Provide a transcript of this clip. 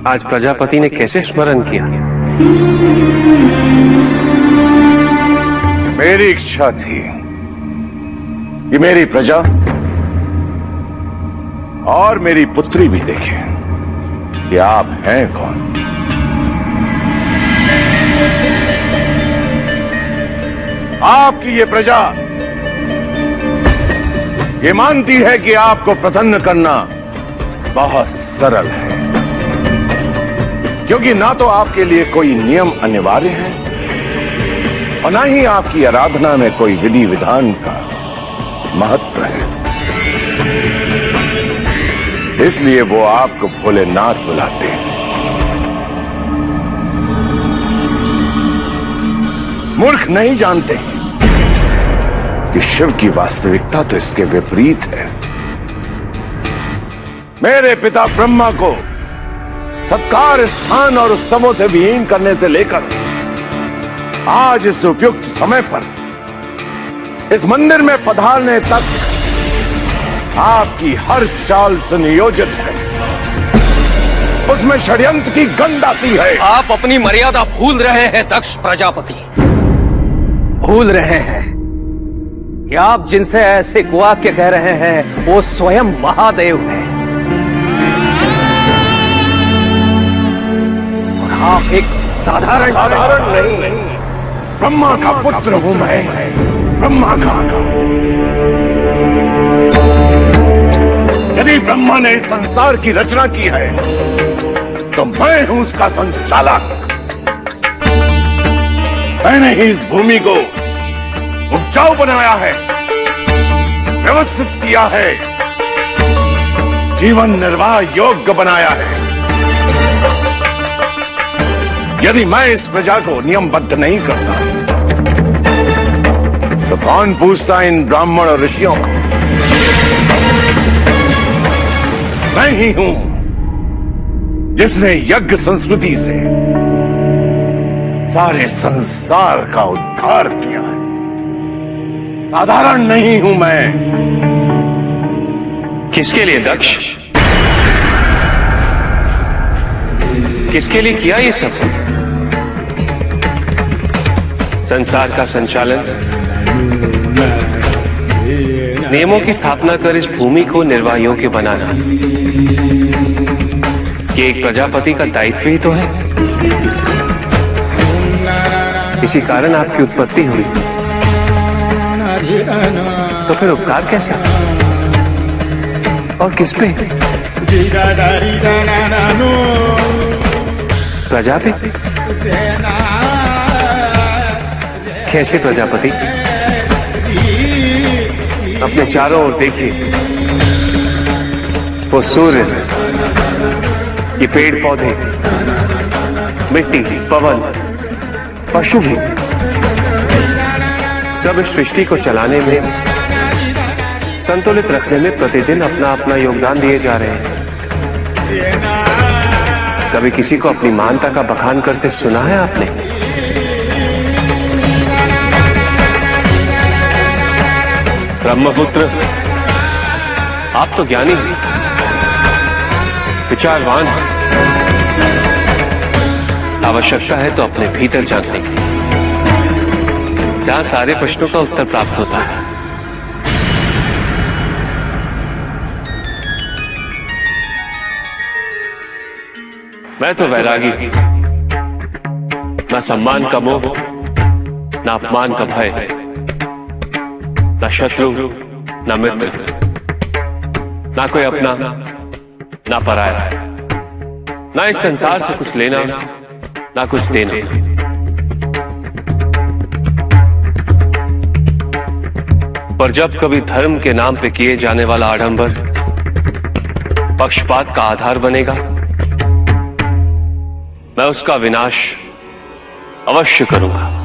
आज प्रजापति ने कैसे स्मरण किया? मेरी इच्छा थी कि मेरी प्रजा और मेरी पुत्री भी देखे कि आप हैं कौन। आपकी ये प्रजा ये मानती है कि आपको प्रसन्न करना बहुत सरल है, क्योंकि ना तो आपके लिए कोई नियम अनिवार्य है और ना ही आपकी आराधना में कोई विधि विधान का महत्व है। इसलिए वो आपको भोलेनाथ बुलाते हैं। मूर्ख नहीं जानते हैं कि शिव की वास्तविकता तो इसके विपरीत है। मेरे पिता ब्रह्मा को सत्कार, स्थान और उत्सवों से विहीन करने से लेकर आज इस उपयुक्त समय पर इस मंदिर में पधारने तक आपकी हर चाल सुनियोजित है। उसमें षड्यंत्र की गंध आती है। आप अपनी मर्यादा भूल रहे हैं दक्ष प्रजापति। भूल रहे हैं कि आप जिनसे ऐसे वाक्य कह रहे हैं वो स्वयं महादेव हैं। और आप एक साधारण नहीं, ब्रह्मा का पुत्र हूं मैं, ब्रह्मा का। यदि ब्रह्मा ने इस संसार की रचना की है तो मैं हूं उसका संचालक। मैंने ही इस भूमि को उपजाऊ बनाया है, व्यवस्थित किया है, जीवन निर्वाह योग्य बनाया है। यदि मैं इस प्रजा को नियमबद्ध नहीं करता तो कौन पूछता इन ब्राह्मण और ऋषियों को? मैं ही हूं जिसने यज्ञ संस्कृति से सारे संसार का उद्धार किया है। साधारण नहीं हूं मैं। किसके लिए दक्ष? किसके लिए किया ये सब? संसार का संचालन, नियमों की स्थापना कर इस भूमि को निर्वाह योग्य बनाना, ये एक प्रजापति का दायित्व ही तो है। इसी कारण आपकी उत्पत्ति हुई, तो फिर उपकार कैसा और किस पे? प्रजा पे? कैसे प्रजापति? अपने चारों ओर देखिए, वो सूर्य, ये पेड़ पौधे, मिट्टी, पवन, पशु भी, सब इस सृष्टि को चलाने में, संतुलित रखने में प्रतिदिन अपना अपना योगदान दिए जा रहे हैं। कभी किसी को अपनी महानता का बखान करते सुना है आपने? ब्रह्मपुत्र, आप तो ज्ञानी हैं, विचारवान हैं। आवश्यकता है तो अपने भीतर झांकने की, जहां सारे प्रश्नों का उत्तर प्राप्त होता है। मैं तो वैरागी हूं, ना सम्मान का मोह, ना अपमान का भय, ना शत्रु, ना मित्र, ना कोई अपना, ना पराया, ना इस संसार से कुछ लेना, ना कुछ देना। पर जब कभी धर्म के नाम पे किए जाने वाला आडंबर पक्षपात का आधार बनेगा, मैं उसका विनाश अवश्य करूंगा।